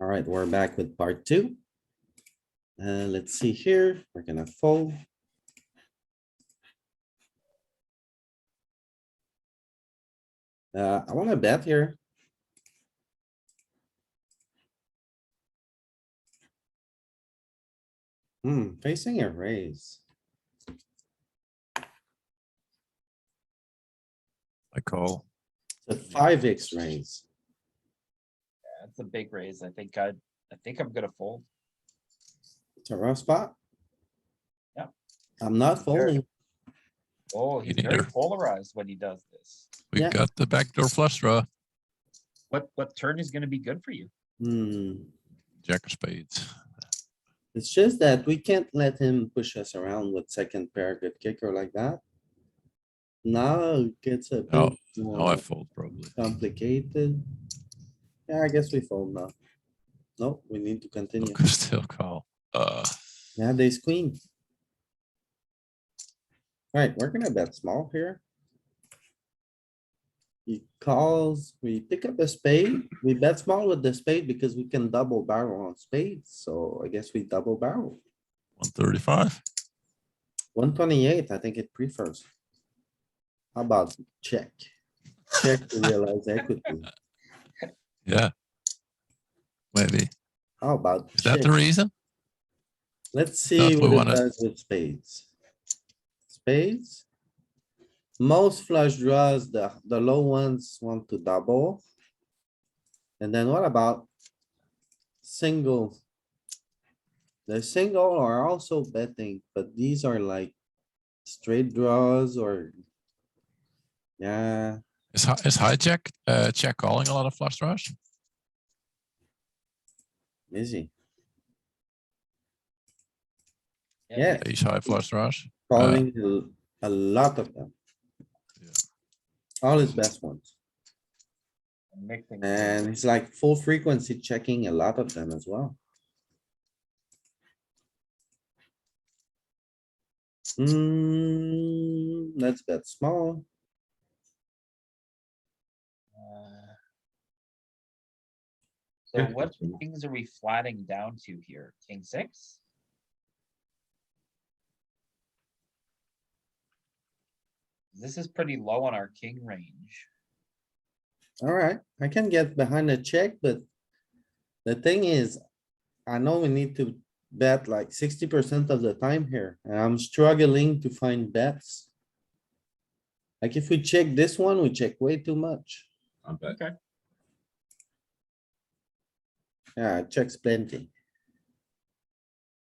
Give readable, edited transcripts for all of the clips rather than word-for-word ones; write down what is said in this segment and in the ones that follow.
Alright, we're back with part two. Let's see here, we're gonna fold. I wanna bet here. Facing a raise. I call. It's a 5x raise. That's a big raise. I think I'm gonna fold. It's a rough spot. Yeah. I'm not folding. Oh, he's Me very neither. polarized when he does this. We've Yeah. got the backdoor flush draw. What turn is gonna be good for you? Jack of spades. It's just that we can't let him push us around with second pair good kicker like that. Now it gets a Oh, bit oh, I more fold probably. complicated. Yeah, I guess we fold now. No, we need to continue. Look, still call. Yeah, they queen. Alright, we're gonna bet small here. He calls, we pick up a spade, we bet small with the spade because we can double barrel on spades, so I guess we double barrel. 135. 128, I think it prefers. How about check? Check to realize equity. Yeah. Maybe. How about Is that check? the reason? Let's see we what it wanna- does with spades. Spades. Most flush draws, the low ones want to double. And then what about single? The single are also betting, but these are like straight draws or. Yeah, Is hijack check calling a lot of flush draws? easy. Yeah. Ace high flush draws. Calling a lot of them. Yeah. All his best ones. Mixing. And it's like full frequency checking a lot of them as well. Let's bet small. So Yeah, what that's fine. things are we flatting down to here? King six? This is pretty low on our king range. Alright, I can get behind the check, but the thing is, I know we need to bet like 60% of the time here, and I'm struggling to find bets. Like if we check this one, we check way too much. I bet. Okay. Yeah, it checks plenty.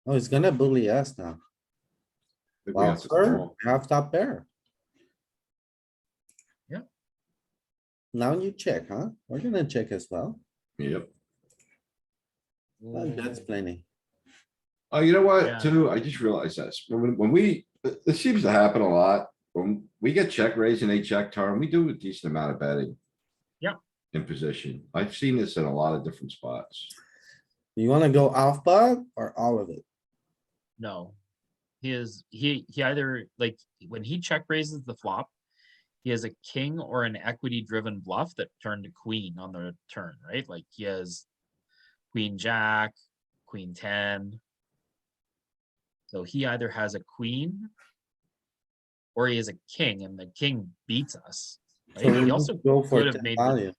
Oh, he's gonna bully us now. I think we Well, have to sir, call. half top pair. Yeah. Now you check, huh? We're gonna check as well. Yep. That's plenty. Oh, you know what, Yeah. too? I just realized this. When we, this seems to happen a lot. When we get check raised and they check turn, we do a decent amount of betting. Yeah. In position. I've seen this in a lot of different spots. You wanna go off pot or all of it? No. He either, like, when he check raises the flop, he has a king or an equity driven bluff that turned to queen on the turn, right? Like he has queen jack, queen 10. So he either has a queen or he has a king, and the king beats us. Right? So we He need also to go for could have 10 made value.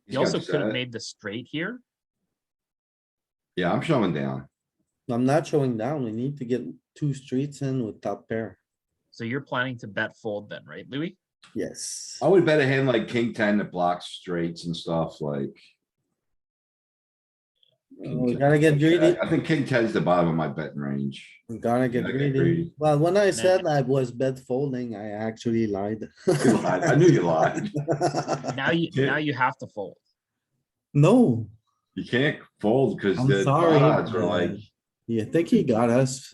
He's he also got could have set. made the straight here. Yeah, I'm showing down. I'm not showing down. We need to get two streets in with top pair. So you're planning to bet fold then, right, Louis? Yes. I would bet a hand like king 10 that blocks straights and stuff like. king We 10. gotta get greedy. I think king 10 is the bottom of my betting range. We gotta get gotta get greedy. greedy. Well, when I then- said I was bet folding, I actually lied. You lied. I knew you lied. Now you have to fold. No, You can't fold because I'm the sorry. odds are but, like, You think he got us,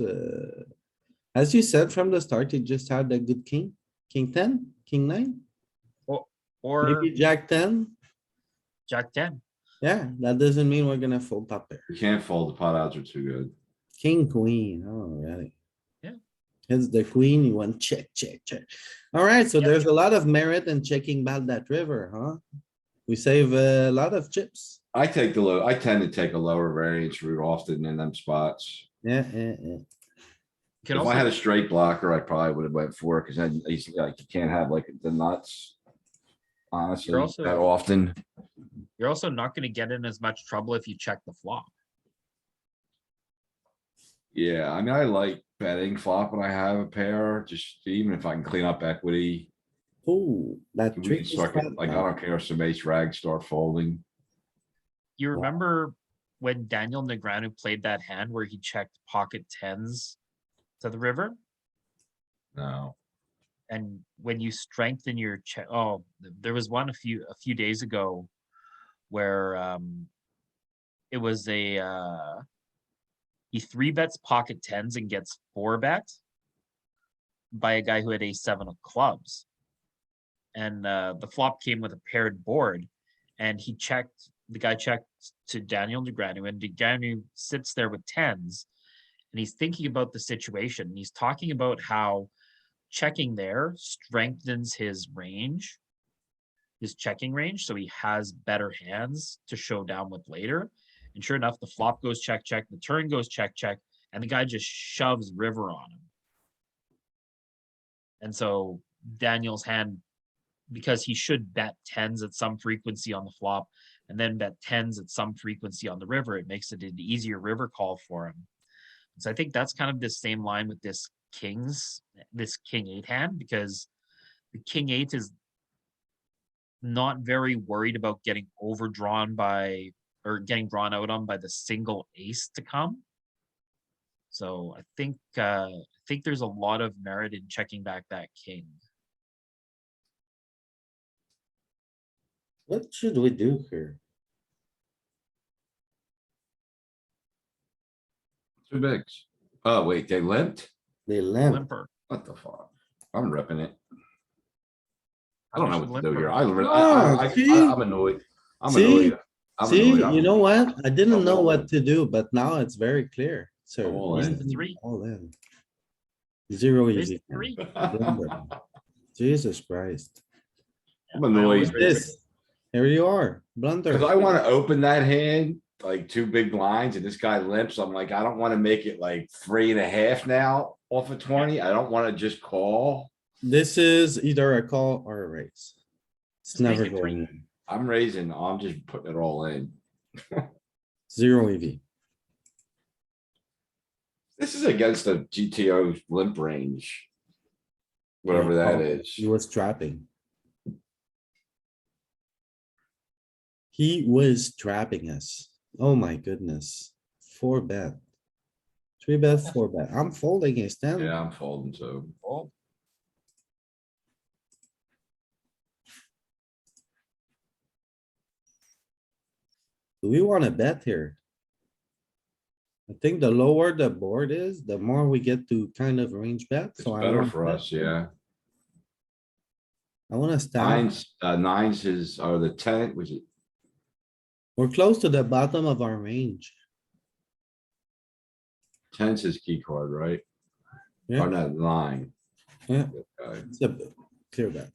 as you said from the start, he just had a good king, king 10, king 9, Or maybe jack 10. jack 10. Yeah, that doesn't mean we're gonna fold top pair. you can't fold. The pot odds are too good. King, queen, oh, really? Yeah. It's the queen, you want check, check, check. Alright, so Yep. there's a lot of merit in checking back that river, huh? We save a lot of chips. I take the low, I tend to take a lower variance route often in them spots. Yeah. You can If also I had a straight blocker, I probably would have went for it, cause then he's like, you can't have like the nuts. Honestly, also- that often. you're also not going to get in as much trouble if you check the flop. Yeah, I mean, I like betting flop when I have a pair, just even if I can clean up equity. Ooh, that We can tricky start spot. getting, like, I don't care if some ace rags start folding. You Wow. remember when Daniel Negreanu played that hand where he checked pocket tens to the river? No. And when you strengthen your check, oh, there was one a few days ago where it was he three bets pocket tens and gets four bet by a guy who had a seven of clubs. And the flop came with a paired board, and the guy checked to Daniel Negreanu, and Negreanu sits there with tens, and he's thinking about the situation. And he's talking about how checking there strengthens his range, his checking range, so he has better hands to show down with later. And sure enough, the flop goes check, check, the turn goes check, check, and the guy just shoves river on him. And so Daniel's hand, because he should bet tens at some frequency on the flop and then bet tens at some frequency on the river, it makes it an easier river call for him. So I think that's kind of the same line with this king 8 hand, because the king 8 is not very worried about getting overdrawn by or getting drawn out on by the single ace to come. So I think there's a lot of merit in checking back that king. What should we do here? Two bigs. Oh, wait, they limped? They limp. Limper. What the fuck? I'm ripping it. I don't know Much what to do here. limper. I'm annoyed. I'm See? annoyed. I'm See, annoyed. you know what? I didn't I'm know all what in. to do, but now it's very clear. So. all Raise in. the three. All in. Zero Raise easy. the three. Blunder. Jesus Christ. I'm I always annoyed. raise This, here you are, blunder. Cause I wanna open that hand, like two big blinds and this guy limps. I'm like, I don't wanna make it like 3.5 now off of 20. I don't wanna just call. This is either a call or a raise. It's Just make never it three. going in. I'm raising, I'm just putting it all in. Zero E EV. This is against the GTO limp range. Whatever Yeah, that oh, is. He was trapping. He was trapping us. Oh my goodness. 4 bet. 3 bet, 4 bet. I'm folding a stand. Yeah, I'm folding too. Oh, Do we wanna bet here? I think the lower the board is, the more we get to kind of range bet, It's so I better want. for us, yeah. I wanna stab. Nines is, or the 10, was it? We're close to the bottom of our range. Ten's his key card, right? Yeah. Or no, 9. Yeah, Okay. it's a clear bet.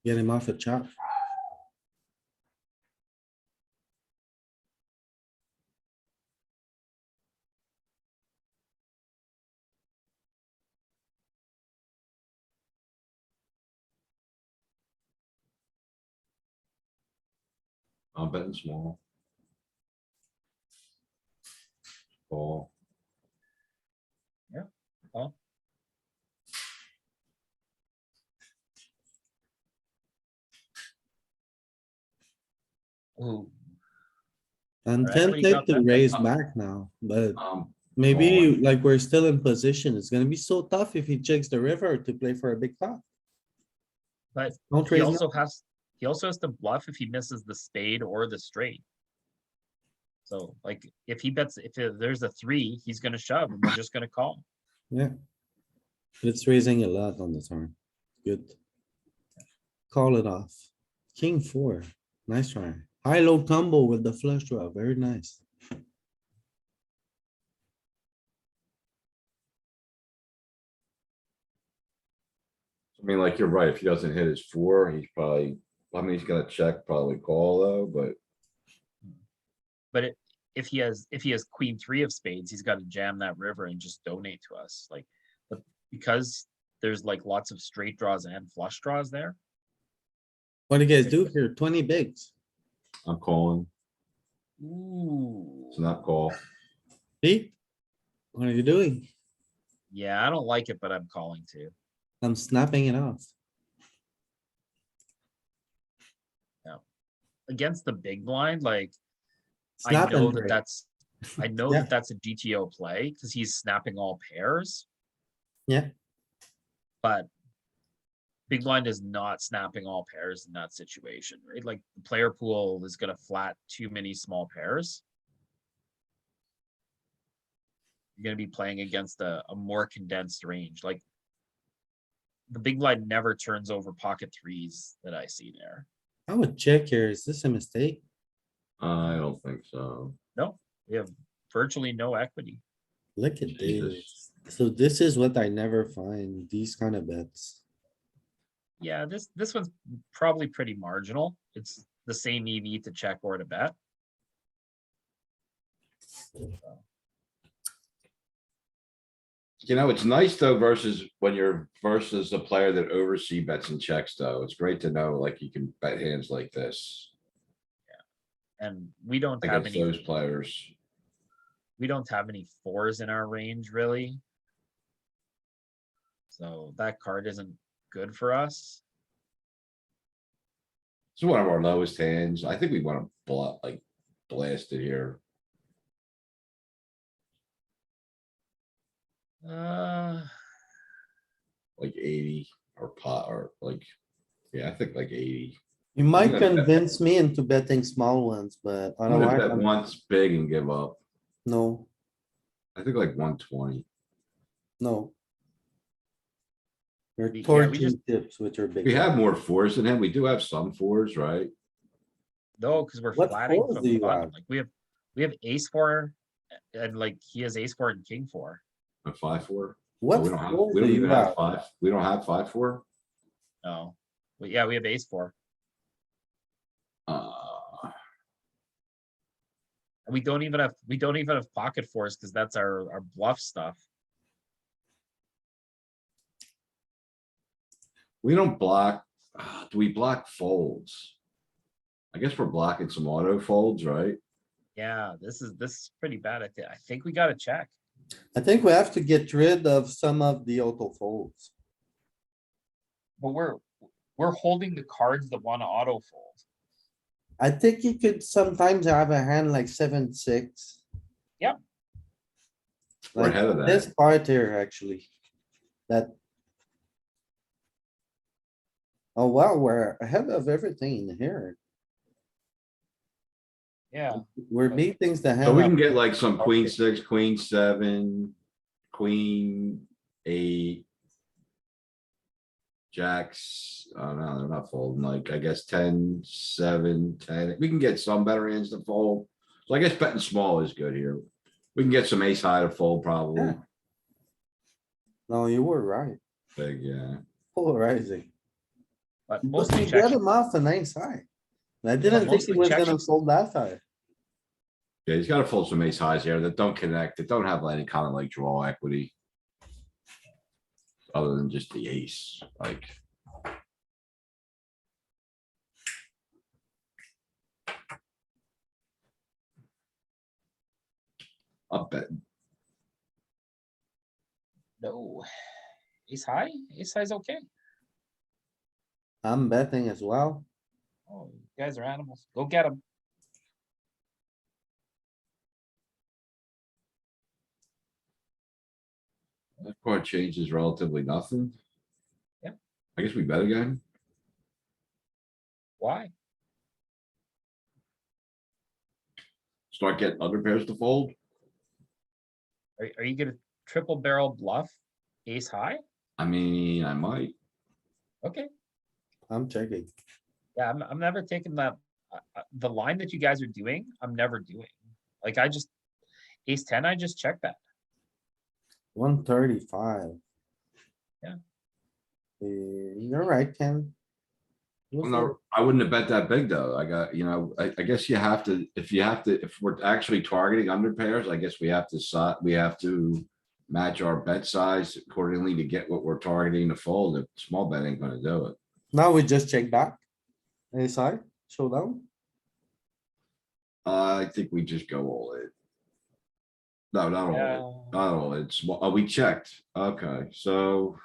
Get him off a chop. I'm betting small. Ball. well, ooh, I'm Alright, what do you tempted got to then? raise back now, but Um, maybe like we're still in position. It's gonna be so tough if he checks the river to play for a big pot. but Don't he raise also now. has to bluff if he misses the spade or the straight. So like if he bets, if there's a 3, he's gonna shove and we're just gonna call. Yeah. It's raising a lot on the turn. Good. Call it off. King 4. Nice try. High-low combo with the flush draw. Very nice. I mean, like, you're right. If he doesn't hit his 4, he's probably, I mean, he's gonna check, probably call though, but But if he has queen three of spades, he's got to jam that river and just donate to us. Like, but because there's like lots of straight draws and flush draws there. What do you guys do here? 20 bigs. I'm calling. Ooh. It's not call. Pete? What are you doing? Yeah, I don't like it, but I'm calling too. I'm snapping it off. Against the big blind, like I Snap know and that break. that's I know Yeah. that that's a GTO play because he's snapping all pairs. Yeah. But big blind is not snapping all pairs in that situation, right? Like the player pool is gonna flat too many small pairs. You're gonna be playing against a more condensed range. Like the big blind never turns over pocket threes that I see there. I would check here. Is this a mistake? I don't think so. No, we have virtually no equity. Look at Jesus. this. So this is what I never find, these kind of bets. Yeah, this one's probably pretty marginal. It's the same EV to check or to bet. You know, it's nice though versus when you're versus the player that oversee bets and checks though. It's great to know like you can bet hands like this And we don't have against any, those players. we don't have any fours in our range really. So that card isn't good for us. It's one of our lowest hands. I think we want to blast it here. Like 80 or pot or like, yeah, I think like 80. You might gonna bet- convince me into betting small ones, but I'm gonna otherwise, bet once big and give up. no, I think like 120. no. You're Yeah, we torching just- tips with your big. We blind. have more fours than him. We do have some fours, right? No, because we're What flatting fours from do the you bottom. have? Like we have ace four and like he has ace four and king four. A 5-4. What We don't have, fours we do don't you even have have? 5. We don't have 5-4. No. But yeah, we have ace four. And we don't even have pocket fours because that's our bluff stuff. We don't block, do we block folds? I guess we're blocking some auto folds, right? Yeah, this is pretty bad. I think we gotta check. I think we have to get rid of some of the auto folds. But we're holding the cards that want to auto fold. I think you could sometimes have a hand like 7-6. Yep. We're Like ahead of this that. part here, actually. That. Oh, wow, we're ahead of everything in here. Yeah. We're beating the hand. So we can up. get like some queen 6, queen 7, queen 8. Jacks, oh no, they're not folding, like, I guess 10, 7, 10. We can get some better hands to fold. So I guess betting small is good here. We can get some ace high to fold probably. Yeah. No, you were right. Big, yeah. Polarizing. But But mostly you get checking. him off a nice high. I didn't think he mostly was gonna checking. fold that high. Yeah, he's gotta fold some ace highs here that don't connect, that don't have any kind of like draw equity. Other than just the ace, like. I'll bet. No. Ace high? Ace high's okay. I'm betting as well. Oh, you guys are animals. Go get them. That card changes relatively nothing. Yeah. I guess we bet again. Why? Start getting other pairs to fold. Are you gonna triple barrel bluff ace high? I mean, I might. Okay. I'm checking. Yeah, I'm never taking that. The line that you guys are doing, I'm never doing. Like I just ace 10, I just check that. 135. Yeah. You're right, Ken. Go No, for it. I wouldn't have bet that big though. I got, I guess you have to, if we're actually targeting under pairs, I guess we have to we have to match our bet size accordingly to get what we're targeting to fold. If small bet ain't gonna do it. Now we just check back. A side, showdown. I think we just go all in. No, not all in, Yeah. not all in. Oh, we checked. Okay, so,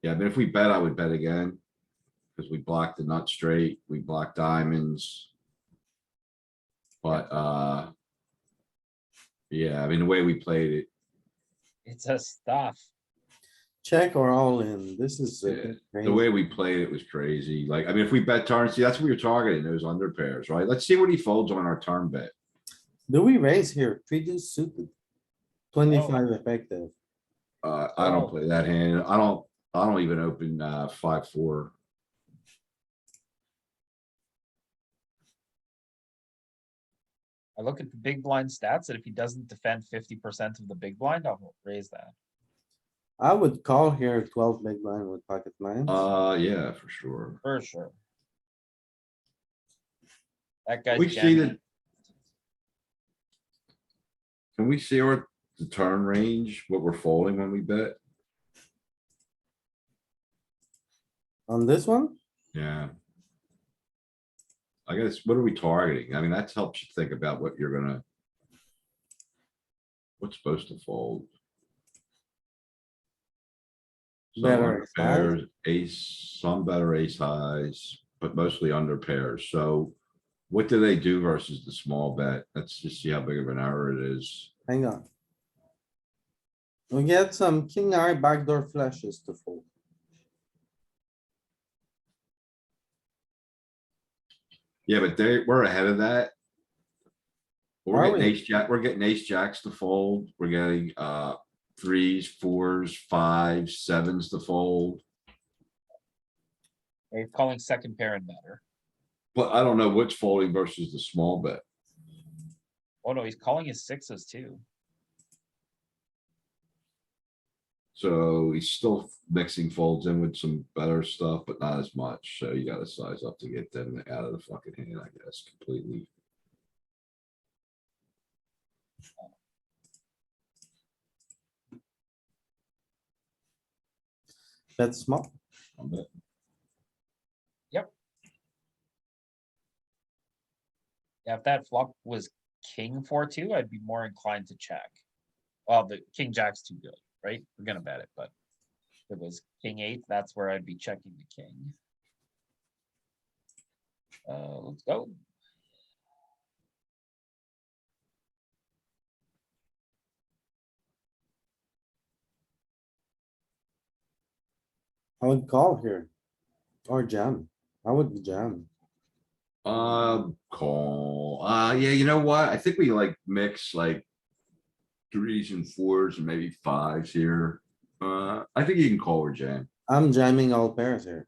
yeah, but if we bet, I would bet again. Cause we blocked the nut straight, we blocked diamonds. But, yeah, I mean, the way we played it, It's a stuff. Check or all in. This is. yeah, the way we played it was crazy. Like, I mean, if we bet turn, see, that's what you're targeting, those under pairs, right? Let's see what he folds on our turn bet. Do we raise here? Pre-deuce suited. 25 effective. I don't Oh. play that hand. I don't even open, 5-4. I look at the big blind stats and if he doesn't defend 50% of the big blind, I'll raise that. I would call here 12 big blind with pocket nines. Yeah, for sure. For sure. That guy's We see jamming. that. Can we see the turn range, what we're folding when we bet? On this one, Yeah. I guess, what are we targeting? I mean, that helps you think about what you're gonna. What's supposed to fold? So Better under ace highs. pairs, ace, some better ace highs, but mostly under pairs. So what do they do versus the small bet? Let's just see how big of an error it is. hang on. We get some king eye backdoor flushes to fold. Yeah, but we're ahead of that. We're Are getting we? ace jack, we're getting ace jacks to fold. We're getting, 3s, 4s, 5s, 7s to fold. He's calling second pair and better. But I don't know what's folding versus the small bet. Oh no, he's calling his sixes too. So he's still mixing folds in with some better stuff, but not as much. So you gotta size up to get them out of the fucking hand, I guess, completely. Bet small. I'm betting. Yeah, if that flop was king 4-2, I'd be more inclined to check. Well, the king jack's too good, right? We're gonna bet it, but if it was king 8, that's where I'd be checking the king. Let's go. I would call here. Or jam. I would jam. Call, yeah, you know what? I think we like mix like 3s and 4s and maybe 5s here. I think you can call or jam. I'm jamming all pairs here.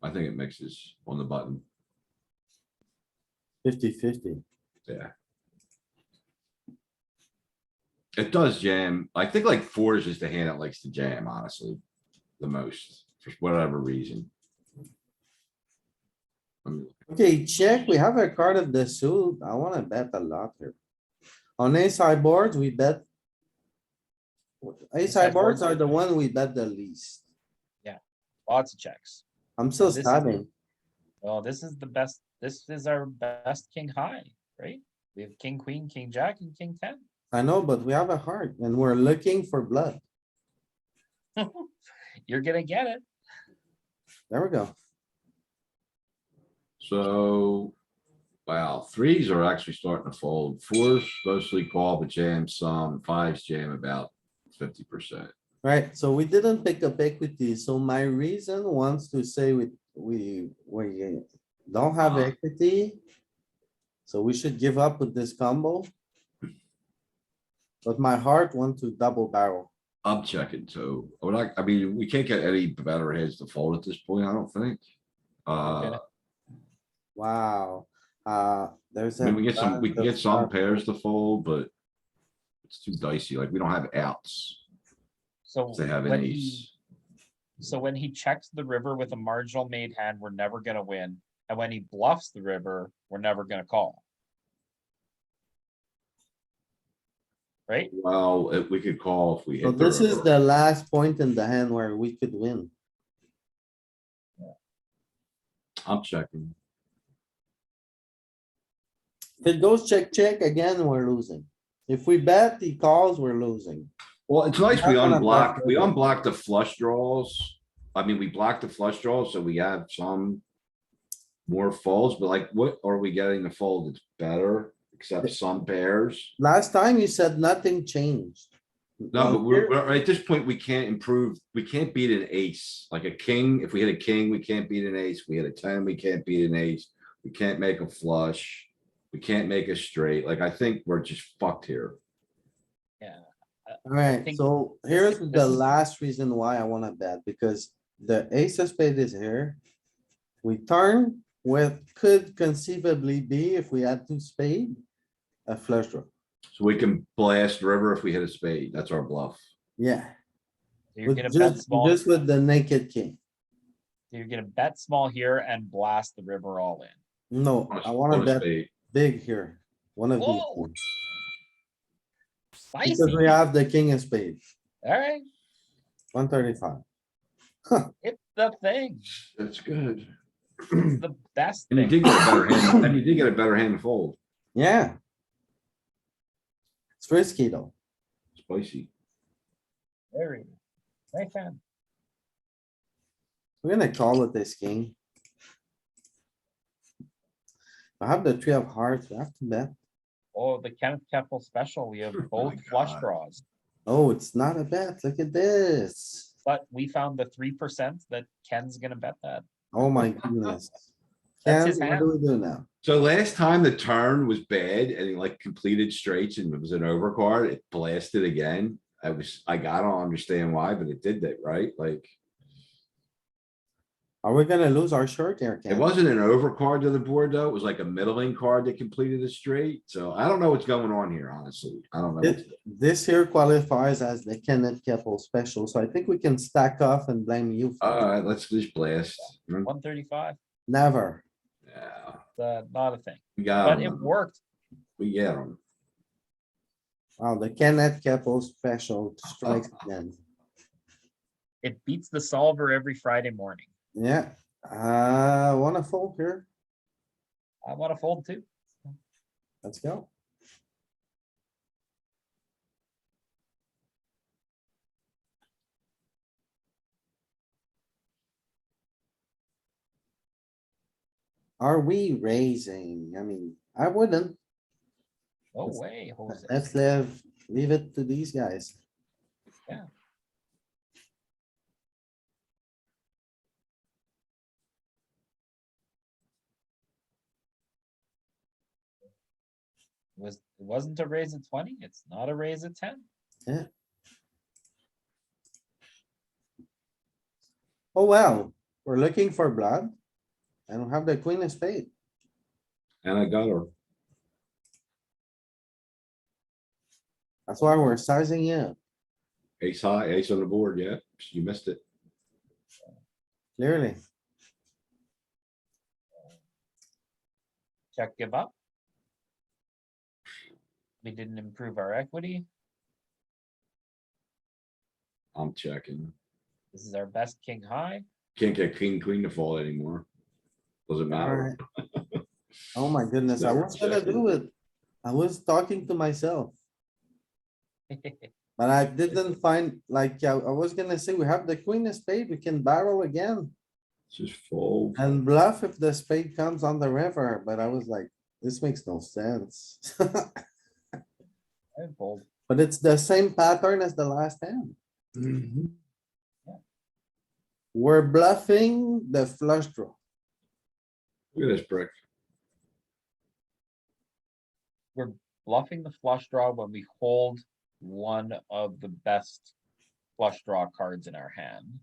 I think it mixes on the button. 50-50. Yeah. It does jam. I think like 4s is the hand that likes to jam, honestly, the most, for whatever reason. Let me look. Okay, check. We have a card of the suit. I wanna bet a lot here. On ace high boards, we bet. Ace high boards are the one we bet the least. Lots of checks. I'm still This is- stabbing. Well, this is the best. This is our best king high, right? We have king, queen, king, jack, and king 10. I know, but we have a heart and we're looking for blood. You're gonna get it. There we go. So, wow, 3s are actually starting to fold. 4s mostly call, but jam some. 5s jam about 50%. Right, so we didn't pick up equity, so my reason wants to say we don't have Ah. equity. So we should give up with this combo. But my heart wants to double barrel. I'm checking too. I mean, we can't get any better heads to fold at this point, I don't think. Okay. Wow, there's I a. mean, we can bunch get of some stuff. pairs to fold, but it's too dicey. Like, we don't have outs. So if They have an when ace. he, so when he checks the river with a marginal made hand, we're never gonna win. And when he bluffs the river, we're never gonna call. Right? Well, we could call if we So hit the this is river. the last point in the hand where we could win. I'm checking. If it goes check, check, again, we're losing. If we bet, he calls, we're losing. Well, it's nice we Not gonna bluff unblocked, we river. unblocked the flush draws. I mean, we blocked the flush draws, so we have some more folds, but like, what are we getting to fold? It's better, except some pairs. Last time you said nothing changed. No, Well, but here- we're at this point, we can't improve, we can't beat an ace, like a king. If we hit a king, we can't beat an ace. We hit a 10, we can't beat an ace. We can't make a flush. We can't make a straight. Like, I think we're just fucked here. Yeah. Alright, think so this here's is- the last reason why I wanna bet, because the ace of spade is here. We turn with could conceivably be, if we had two spade, a flush draw. So we can blast river if we hit a spade. That's our bluff. Yeah, You're with gonna bet just, small, just with the naked king. you're gonna bet small here and blast the river all in. No, I wanna bet spade. big here. One of these. Whoa. two. Because we Spicy, have the king of spades, alright, 135. it's the thing, That's good. it's the best And you thing. did get a better hand, and you did get a better hand to fold. Yeah. It's risky though. Spicy. Very, nice hand. We're gonna call it this king. I have the three of hearts, we have to bet. Oh, the Kenneth Keppel special, we have Oh both my flush God. draws, Oh, it's not a bet, look at this. but we found the 3% that Ken's gonna bet that. Oh my goodness. That's Ken, his what hand. do we do now? So last time the turn was bad and he like completed straights and it was an overcard, it blasted again. I gotta understand why, but it did that, right? Like, Are we gonna lose our shirt here, it Ken? wasn't an overcard to the board though. It was like a middling card that completed a straight. So I don't know what's going on here, honestly. I don't know. This here qualifies as the Kenneth Keppel special, so I think we can stack off and blame you. for it. Alright, let's just blast. 135, Never. Yeah, not a thing, we got but it him. worked. We get him. Wow, the Kenneth Keppel special strikes again. It beats the solver every Friday morning. Yeah, wanna fold here? I wanna fold too. Let's go. Are we raising? I mean, I wouldn't. No Let's- way, Jose. Let's leave it to these guys. It wasn't a raise at 20, it's not a raise at 10. Oh, well, we're looking for blood. I don't have the queen of spade. And I got her. That's why we're sizing in. Ace high, ace on the board. Yeah, you missed it. Clearly. Check, give up. We didn't improve our equity. I'm checking. This is our best king high. Can't get king, queen to fold anymore. Doesn't matter. Alright. Oh my goodness, I Never was gonna checking. do it. I was talking to myself, but I didn't find, like, I was gonna say, we have the queen of spade, we can barrel again. Just fold. And bluff if the spade comes on the river, but I was like, this makes no sense. And fold. But it's the same pattern as the last hand. Mhm. We're bluffing the flush draw. Look at this brick. We're bluffing the flush draw when we hold one of the best flush draw cards in our hand.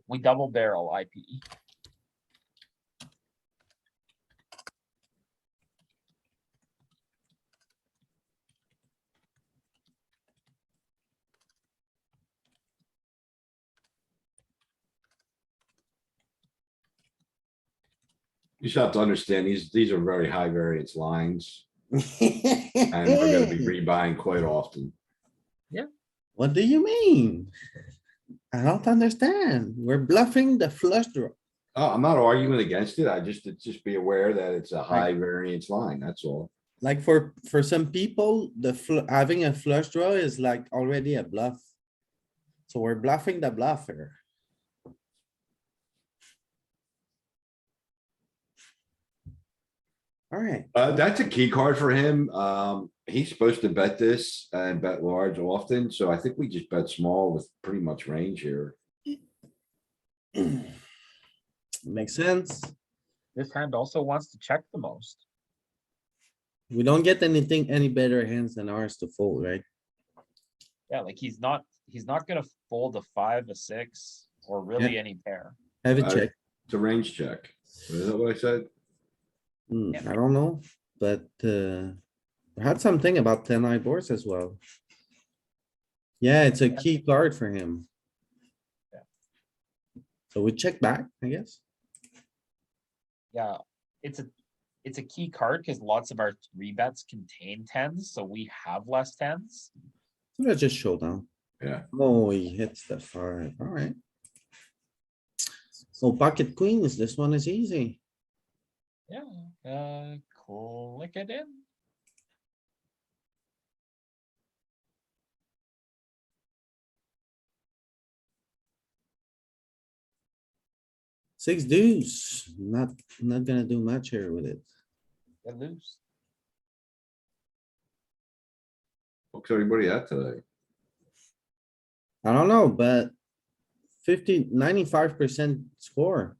We double barrel IPE. You just have to understand, these are very high variance lines, and we're gonna be rebuying quite often. What do you mean? I don't understand. We're bluffing the flush draw. Oh, I'm not arguing against it. Just be aware that it's a high variance line, that's all. Like for some people, having a flush draw is like already a bluff. So we're bluffing the bluff here. Alright, That's a key card for him. He's supposed to bet this and bet large often, so I think we just bet small with pretty much range here. makes sense. This hand also wants to check the most. We don't get any better hands than ours to fold, right? Yeah, like he's not gonna fold a 5, a 6, or really any pair. Have a check. It's a range check. Is that what I said? I don't know, but I had something about 10 eye boards as well. Yeah, it's a key card for him. Yeah. So we check back, I guess. Yeah, it's a key card because lots of our rebets contain tens, so we have less tens. Let's just showdown. Yeah. Oh, he hits the 5, alright. So pocket queens, this one is easy. Yeah, click it in. Six deuce, not gonna do much here with it. Get loose. What's everybody at today? I don't know, but 95% score,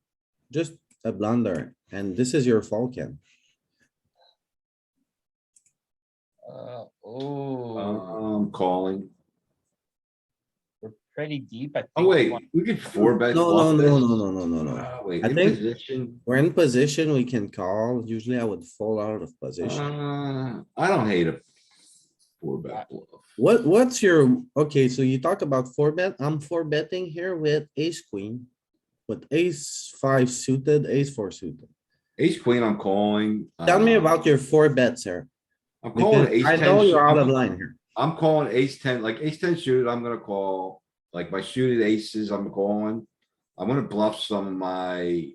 just a blunder, and this is your fault, Ken. Oh, Calling. we're pretty deep. I think. Oh, wait, we could four bet. No, bluff this? no. Wait, I in think- position? We're in position, we can call. Usually I would fall out of position. I don't hate a four bet bluff. What's your, okay, so you talk about four bet, I'm four betting here with ace queen. With ace 5 suited, ace 4 suited. Ace queen, I'm calling. Tell me about your four bets here. I'm calling Because ace I 10. know you're out of I'm- line here. I'm calling ace 10, like ace 10 suited, I'm gonna call, like my suited aces, I'm calling. I'm gonna bluff some of my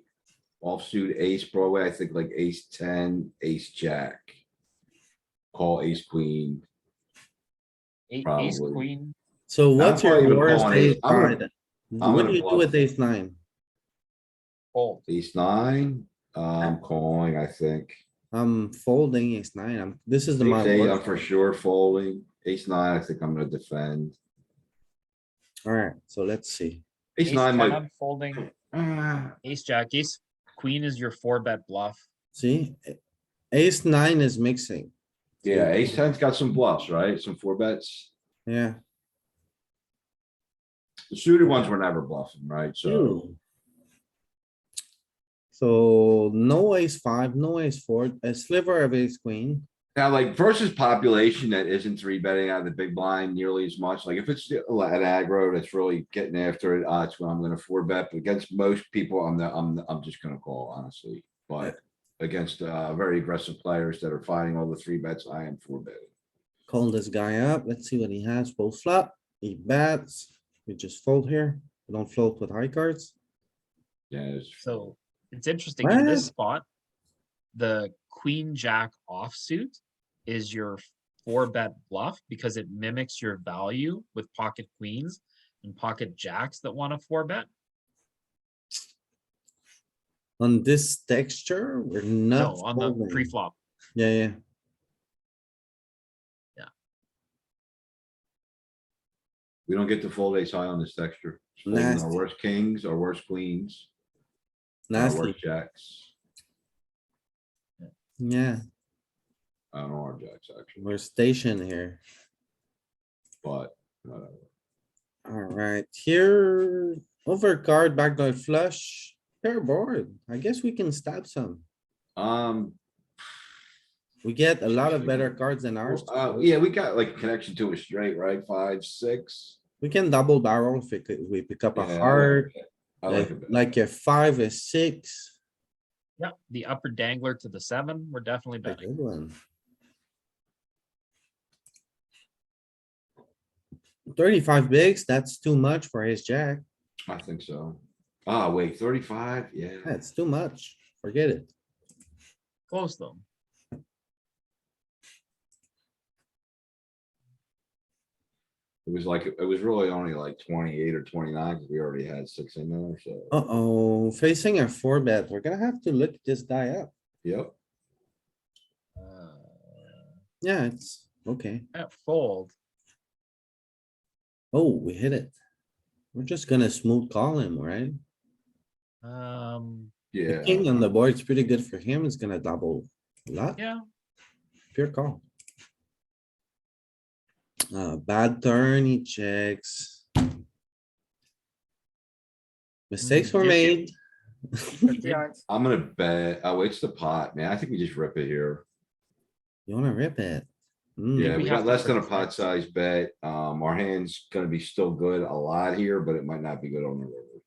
offsuit ace Broadway, I think like ace 10, ace jack. Call ace queen. Ace Probably. queen. So what's your probably even worst calling ace ace. I'm gonna- card? I'm What gonna do you do bluff. with ace 9? Fold. Ace 9, calling, I think. I'm folding ace 9. This is the Ace my 8, I'm worst. for sure folding. Ace 9, I think I'm gonna defend. Alright, so let's see. Ace Ace 9 10, might. I'm folding. Ah, Ace jack, ace queen is your 4-bet bluff. See? Ace 9 is mixing. Yeah, ace 10's got some bluffs, right? Some four bets. Yeah. The suited ones were never bluffing, right? So. Ew. So no ace 5, no ace 4, a sliver of ace queen. Now, like versus population that isn't three betting out of the big blind nearly as much, like if it's an aggro that's really getting after it, that's when I'm gonna four bet, but against most people, I'm just gonna call, honestly. But against very aggressive players that are finding all the three bets, I am four betting. Call this guy up. Let's see what he has. Post flop. He bets. We just fold here. We don't float with high cards. Yeah, it's, So it's interesting in this What? spot, the queen jack offsuit is your 4-bet bluff because it mimics your value with pocket queens and pocket jacks that want a 4-bet. On this texture, we're not. No, on the folding. pre-flop. Yeah. we don't get to fold ace high on this texture. It's folding our Nasty. worst kings, our worst queens, our Nasty. worst jacks. Yeah, I don't know our jacks actually, we're stationed here. but whatever. Alright, here, overcard, backdoor flush, pair board. I guess we can stab some. We get a lot of better cards than ours. Yeah, we got like a connection to a straight, right? 5, 6. We can double barrel if we pick up a Yeah, heart, I like it. like a 5, a 6. Yeah, the upper dangler to the 7, we're definitely A betting. good one. 35 bigs, that's too much for his jack. I think so. Ah, wait, 35? Yeah. That's too much. Forget it. Close though. It was like, it was really only like 28 or 29 because we already had 6 in there, so. Uh-oh, facing a 4-bet, we're gonna have to look this guy up. Yep. Yeah, it's okay. At fold, Oh, we hit it. We're just gonna smooth call him, right? The Yeah. king on the board is pretty good for him. It's gonna double a lot. yeah, Pure call. Bad turn, he checks. Mistakes were Yes. made. I'm gonna bet, oh, it's the pot, man. I think we just rip it here. You wanna rip it? Yeah, we we have got to less than a protect. pot size bet. Our hand's gonna be still good a lot here, but it might not be good on the river.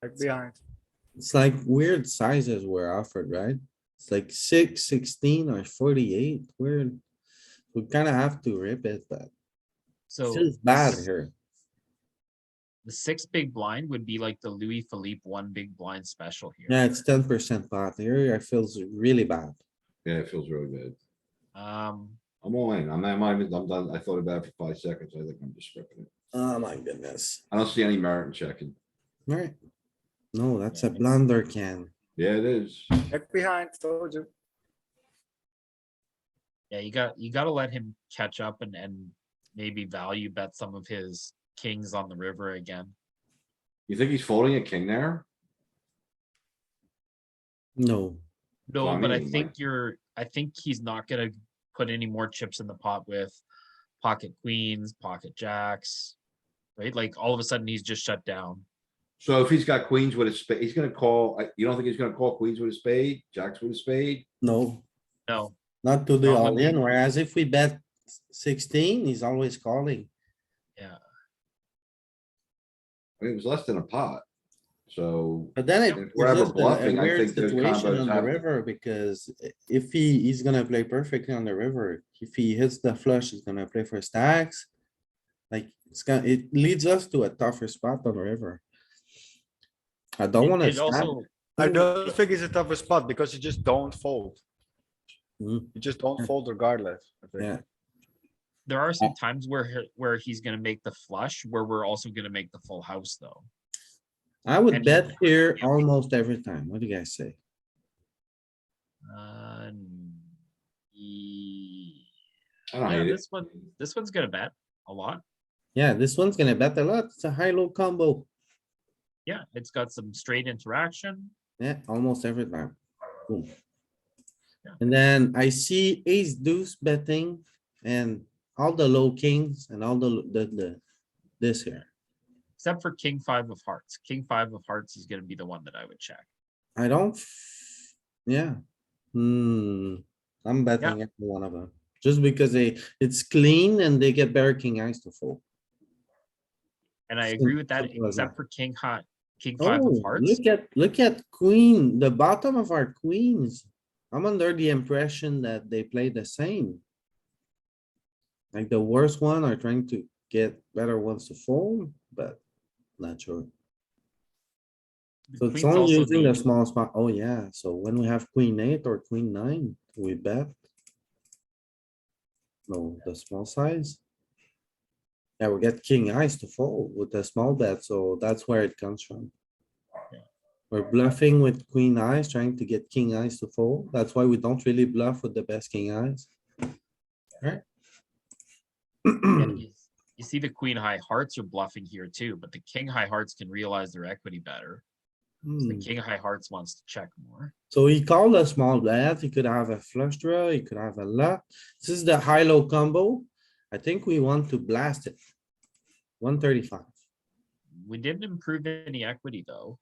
Back behind. It's like weird sizes were offered, right? It's like 6, 16, or 48. Weird. We kinda have to rip it, but So feels bad this- here. the 6 big blind would be like the Louis Philippe 1 big blind special here. Yeah, it's 10% pot here. It feels really bad. Yeah, it feels really good. Um, I'm all in. I'm not even, I'm done. I thought about it for 5 seconds. I think I'm just ripping it. Oh my goodness. I don't see any merit in checking. Alright. No, that's a Yeah, it's- blunder can. Yeah, it is. Back behind, told you. yeah, you gotta let him catch up and maybe value bet some of his kings on the river again. You think he's folding a king there? No, No, I but I mean, think like- I think he's not gonna put any more chips in the pot with pocket queens, pocket jacks. Right? Like all of a sudden he's just shut down. So if he's got queens with a spade, he's gonna call, you don't think he's gonna call queens with a spade, jacks with a spade? no, No, not to the Not when all in, we- whereas if we bet 16, he's always calling. yeah. I mean, it was less than a pot. So But then it If gives we're ever us a bluffing, I weird think those situation combos on the have to- river because if he's gonna play perfectly on the river, if he hits the flush, he's gonna play for stacks. Like, it leads us to a tougher spot on the river. I don't wanna It stack. also, I don't think it's a tougher spot because you just don't fold. Hmm. You just don't fold regardless. I think. Yeah, there are some times where he's gonna make the flush, where we're also gonna make the full house though. I would And bet here almost every time. What do you guys say? Uh, I don't yeah, hate it. this one's gonna bet a lot. Yeah, this one's gonna bet a lot. It's a high-low combo. Yeah, it's got some straight interaction. Yeah, almost every time. Boom. Yeah. And then I see ace deuce betting and all the low kings and all this here. Except for king 5 of hearts. King 5 of hearts is gonna be the one that I would check. I don't, yeah. I'm betting every one of them, just because it's clean and they get better king eyes to fold. And I Sim- agree with that, simple as except that. for king 5 Oh, of hearts. look at queen, the bottom of our queens. I'm under the impression that they play the same. Like the worst one are trying to get better ones to fold, but not sure. The So it's queen's only also using the the- small spot. Oh, yeah. So when we have queen 8 or queen 9, we bet. No, the small size. Yeah, we get king eyes to fold with the small bet, so that's where it comes from. Yeah. We're bluffing with queen eyes, trying to get king eyes to fold. That's why we don't really bluff with the best king eyes. Right? yeah, you see the queen high hearts are bluffing here too, but the king high hearts can realize their equity better. So the Hmm. king high hearts wants to check more. So he called a small bet. He could have a flush draw. He could have a lot. This is the high-low combo. I think we want to blast it. 135. We didn't improve any equity though.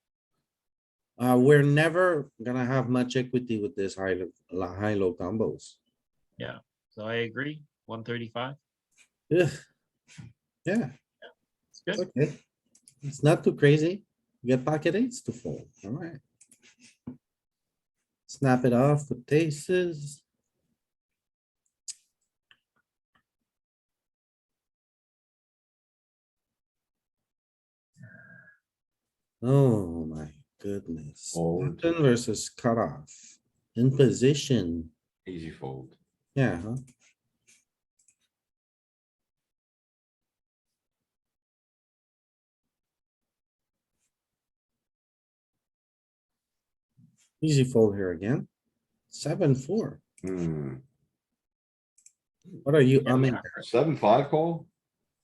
We're never gonna have much equity with this high-low combos. So I agree, 135. Ugh. Yeah, It's good. okay. It's not too crazy. You get pocket eights to fold. Alright. Snap it off with aces. Oh my goodness. Fold. Button versus cutoff. In position. Easy fold. Yeah, huh? Easy fold here again. 7-4. Hmm, What are you Yeah, we umming? are. 7-5 call?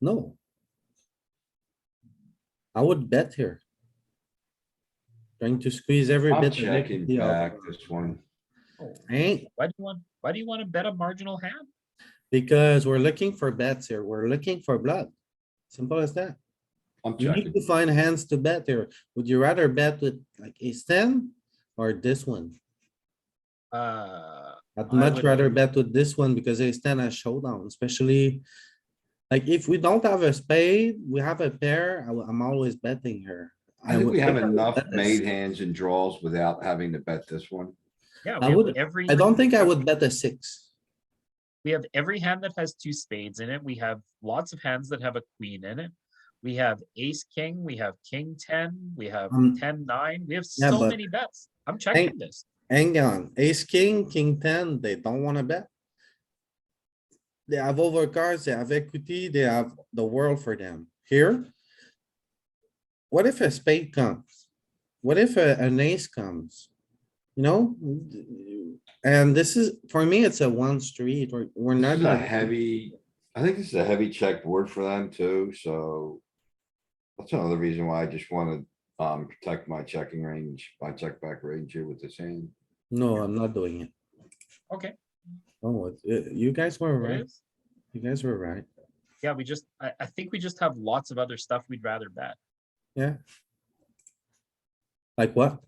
No. I would bet here. Trying to squeeze every I'm bit. of checking equity out back of- this one. Oh, Ain't, why do you want to bet a marginal hand? because we're looking for bets here. We're looking for blood. Simple as that. I'm You need checking. to find hands to bet here. Would you rather bet with like ace 10 or this one? I'd I much would- rather bet with this one because ace 10 has showdown, especially. Like if we don't have a spade, we have a pair, I'm always betting here. I think would we have think I would enough bet this. made hands and draws without having to bet this one. Yeah, I we have would, every. I don't think I would bet a 6. We have every hand that has two spades in it. We have lots of hands that have a queen in it. We have ace, king, we have king 10, we have Um, 10-9. We have yeah, so but- many bets. I'm checking this. Hang on, ace, king, king 10, they don't wanna bet. They have overcards, they have equity, they have the world for them. Here. What if a spade comes? What if an ace comes? You know? And this is, for me, it's a one street, we're This not. is a gonna- heavy, I think this is a heavy check board for them too, so. That's another reason why I just wanna, protect my checking range, my check back range here with this hand. No, I'm not doing it. Okay, Oh, you guys were it right. is. You guys were right. Yeah, I think we just have lots of other stuff we'd rather bet. Yeah. Like what?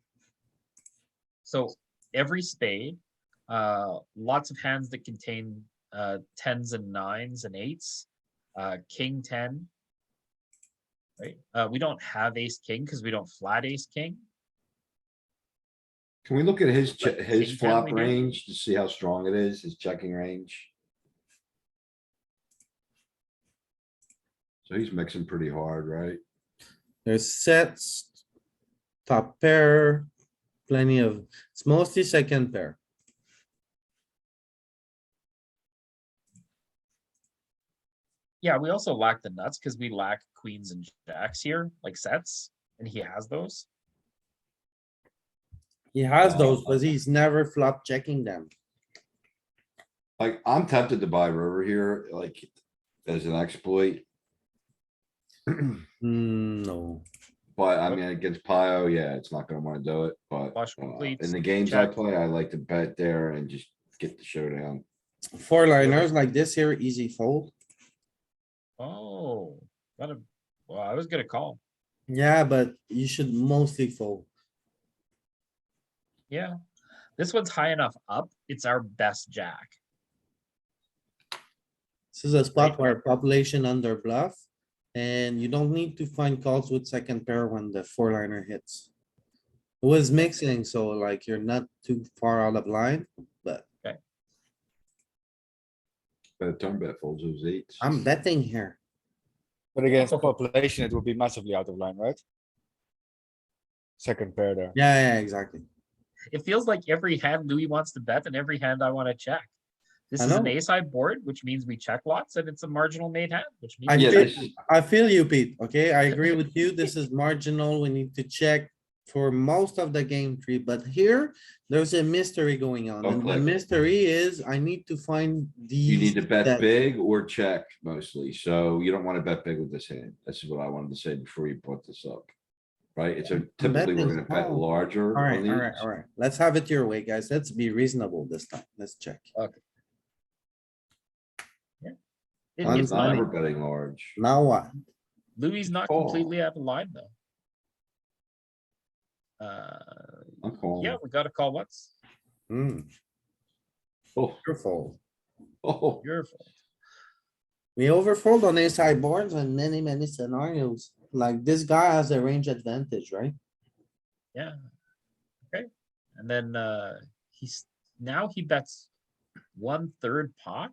So every spade, lots of hands that contain 10s and 9s and 8s, king 10. Right? We don't have ace king because we don't flat ace king. Can we look at his, But his king 10 flop we do. range to see how strong it is, his checking range? So he's mixing pretty hard, right? There's sets. Top pair, plenty of, it's mostly second pair. Yeah, we also lack the nuts because we lack queens and jacks here, like sets, and he has those. He has those, but he's never flop checking them. Like, I'm tempted to buy river here, like, as an exploit. No, But I mean, against Pio, yeah, it's not gonna wanna do it, but Flush in completes, the games I check. play, I like to bet there and just get the showdown. 4-liners like this here, easy fold. Oh, well, I was gonna call. Yeah, but you should mostly fold. Yeah, this one's high enough up. It's our best jack. This is a spot Right. where population under bluff. And you don't need to find calls with second pair when the 4-liner hits. It was mixing, so like you're not too far out of line, but But turn bet folds those eights. I'm betting here. But against population, it will be massively out of line, right? Second pair there. Yeah, exactly. It feels like every hand Louis wants to bet and every hand I want to check. This I is an know. ace-high board, which means we check lots, and it's a marginal made hand, which I means. Yeah, feel, this is, I feel you, Pete. Okay, I agree with you. This is marginal. We need to check for most of the game tree, but here, there's a mystery going on. Don't And the click. mystery is I need to find you need these. to bet that- big or check mostly, so you don't wanna bet big with this hand. This is what I wanted to say before you brought this up. Right? It's a typically we're gonna betting bet small. larger on Alright, alright, these. alright. Let's have it your way, guys. Let's be reasonable this time. Let's check. It- I'm it's Not not, ever betting large. Now what? Louis not Call. completely out of line, though. I'm calling. Yeah, we gotta call once. Hmm, Oh, careful. oh, Beautiful. We overfold on ace high boards in many scenarios. Like this guy has a range advantage, right? Yeah. Okay. And then he's now he bets 1/3 pot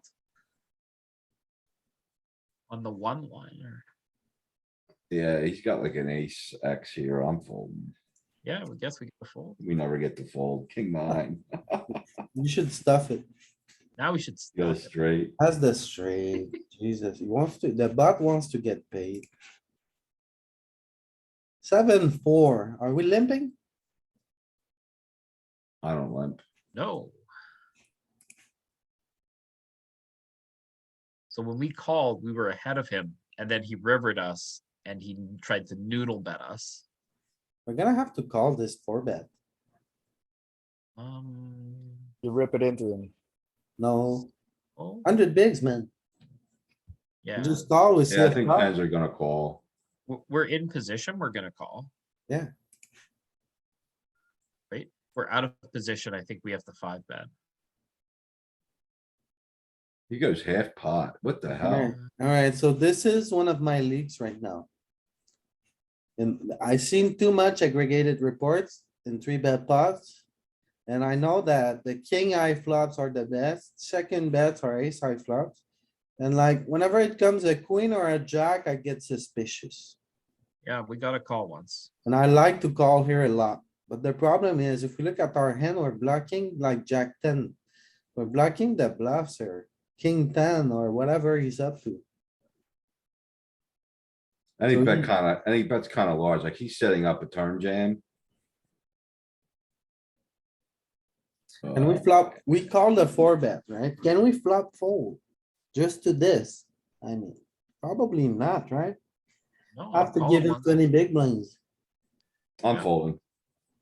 on the one liner. Yeah, he's got like an ace X here. I'm folding. Yeah, we guess we get the fold. We never get to fold. King nine. You should stuff it. Now we should Go stuff it. straight. Has the straight. Jesus, he wants to, the bot wants to get paid. 7-4. Are we limping? I don't limp. No. So when we called, we were ahead of him, and then he rivered us, and he tried to noodle bet us. We're gonna have to call this 4-bet. You rip it into him. No, Oh, 100 bigs, man. yeah, Just call with Yeah, I think CF. tens are gonna call. we're in position, we're gonna call. Yeah. Right? We're out of position, I think we have to 5-bet. He goes half pot. What the hell? Alright, so this is one of my leagues right now. And I've seen too much aggregated reports in 3-bet pots. And I know that the king eye flops are the best, second bets are ace high flops. And like, whenever it comes a queen or a jack, I get suspicious. Yeah, we got a call once. And I like to call here a lot, but the problem is if we look at our hand, we're blocking like jack 10. We're blocking the bluffs here, king 10 or whatever he's up to. And he So bet he- kinda, and he bets kinda large, like he's setting up a turn jam. And we flop, we call the 4-bet, right? Can we flop fold? Just to this? I mean, probably not, right? No, Have to call give him him once. 20 big blinds. I'm Yeah. folding.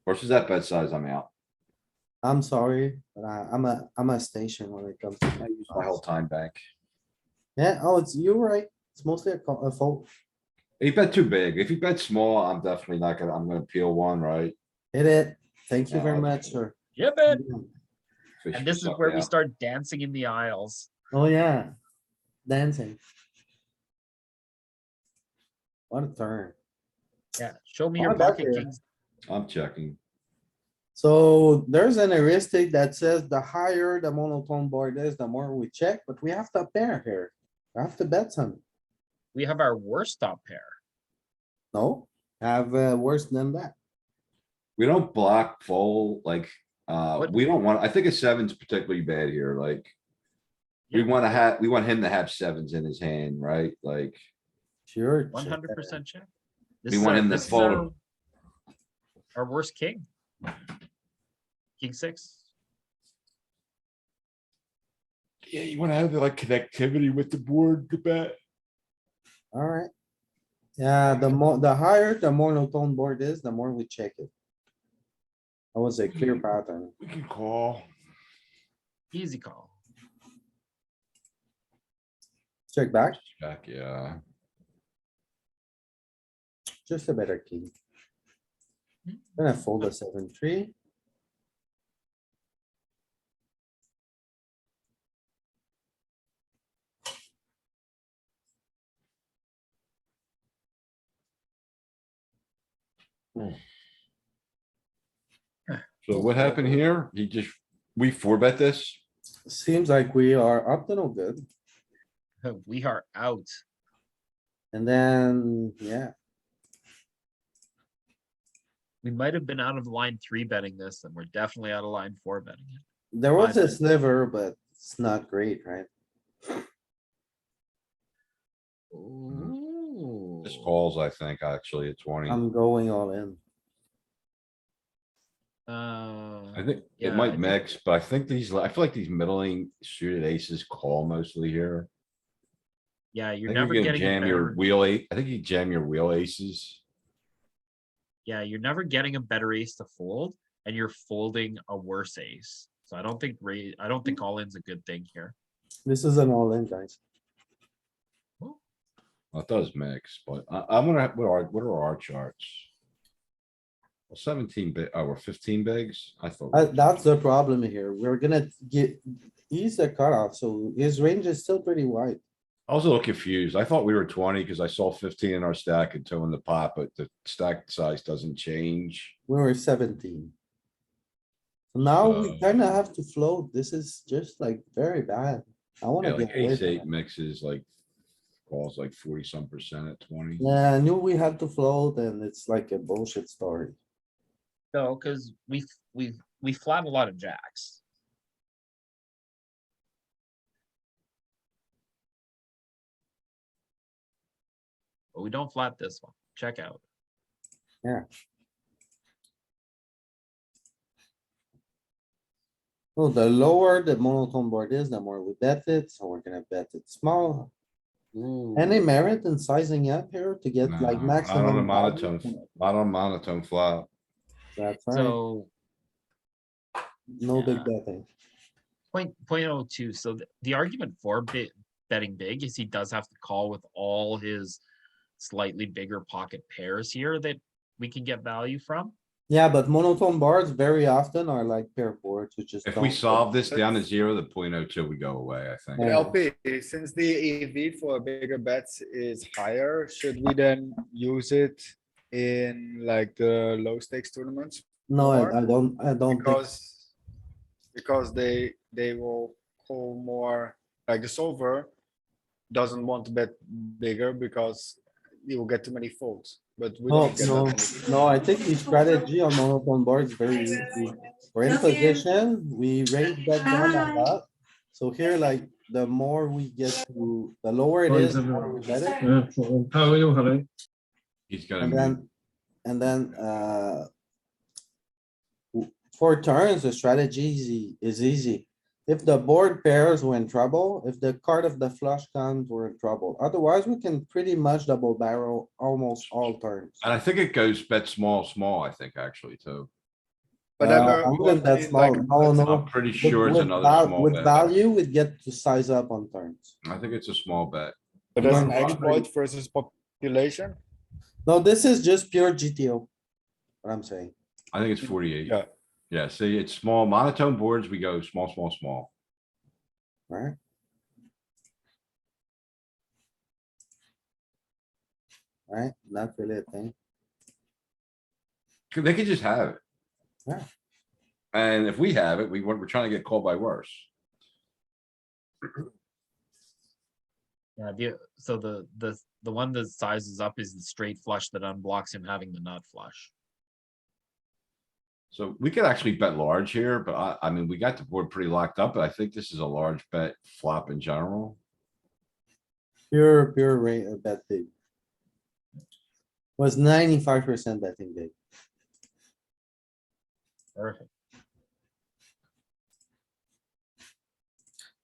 Versus that bet size, I'm out. I'm sorry, but I'm a station when it comes to. I use my whole time bank. Yeah, oh, you're right. It's mostly a fold. He bet too big. If he bet small, I'm definitely not gonna, I'm gonna peel one, right? Hit it. Thank you Yeah, very I'll much, just- sir. Yeah, bet. Fish And this is suck where we out. start dancing in the aisles. Oh, yeah. Dancing. What a turn. Yeah, show me Oh, your I bet pocket here. kings. I'm checking. So there's an heuristic that says the higher the monotone board is, the more we check, but we have to pair here. We have to bet some. We have our worst top pair. No, have worse than that. We don't block fold, like, What- we don't want, I think a seven's particularly bad here, like. We Yeah. wanna have, we want him to have sevens in his hand, right? Like, Sure. 100% check. This We is want our- him to this is fold. Our worst king. King 6. yeah, you wanna have like connectivity with the board to bet. Alright. Yeah, the higher the monotone board is, the more we check it. That was a clear pattern. We can call. Easy call. Check back, Check, yeah. just a better key. Gonna fold a 7-3. So what happened here? He just, we four bet this? Seems like we are up to no good. We are out. And then, yeah, We might have been out of line 3 betting this, and we're definitely out of line 4 betting it. there was a Fine. sliver, but it's not great, right? Ooh. This calls, I think, actually at 20. I'm going all in. I think yeah, it I might think- mix, but I think these, I feel like these middling suited aces call mostly here. Yeah, I you're think never you can getting a jam your better, wheel eight. I think you jam your wheel aces. yeah, you're never getting a better ace to fold, and you're folding a worse ace. So I don't think I don't think all in's a good thing here. This is an all in, guys. Well, it does mix, but I'm gonna, what are our charts? Well, 17 big, oh, we're 15 bigs? I thought. we were- That's the problem here. We're gonna get, he's the cutoff, so his range is still pretty wide. I was a little confused. I thought we were 20 because I saw 15 in our stack and 2 in the pot, but the stack size doesn't change. We were 17. Now we So- kinda have to float. This is just like very bad. I Yeah, wanna like get away ace from eight it. mixes like calls like 40% at 20. Yeah, I knew we had to float and it's like a bullshit story. No, because we flat a lot of jacks. But we don't flat this one. Check out. Well, the lower the monotone board is, the more we bet it, so we're gonna bet it small. Any merit in sizing up here to get like Nah, not on a maximum? value? monotone, not on monotone flop. That's right, So no big yeah. betting. point oh two. So the argument for betting big is he does have to call with all his slightly bigger pocket pairs here that we can get value from. Yeah, but monotone boards very often are like pair boards, which is. If we solve this down to 0, the 0.02 would go away, I think. Yeah. LP, since the EV for bigger bets is higher, should we then use it in like the low stakes tournaments? No, more? I don't think, Because they will call more, like the solver doesn't want to bet bigger because you will get too many folds, but we no, don't get no, that many. no, I think the strategy on monotone board is very easy. We're in position, we raise bet down a lot. So here, like, the more we get to, the lower it is, the more we bet it. How are you, Harry? He's gonna And mute. then, for turns, the strategy is easy. If the board pairs, we're in trouble. If the card of the flush comes, we're in trouble. Otherwise, we can pretty much double barrel almost all turns. And I think it goes bet small, I think actually too. But I never. we wouldn't want bet in, small. like, No, no. I'm pretty sure it's another small With bet. value, we'd get to size up on turns. I think it's a small bet. But there's I'm an not- exploit versus population. No, this is just pure GTO. What I'm saying. I think it's 48. Yeah. Yeah, see, it's small monotone boards. We go small. Right? Right, not really a thing. They could just have it. Yeah. And if we have it, we're trying to get called by worse. Yeah, so the one that sizes up is the straight flush that unblocks him having the nut flush. So we could actually bet large here, but I mean, we got the board pretty locked up, but I think this is a large bet flop in general. Pure rate of bet big. Was 95% betting big. Perfect.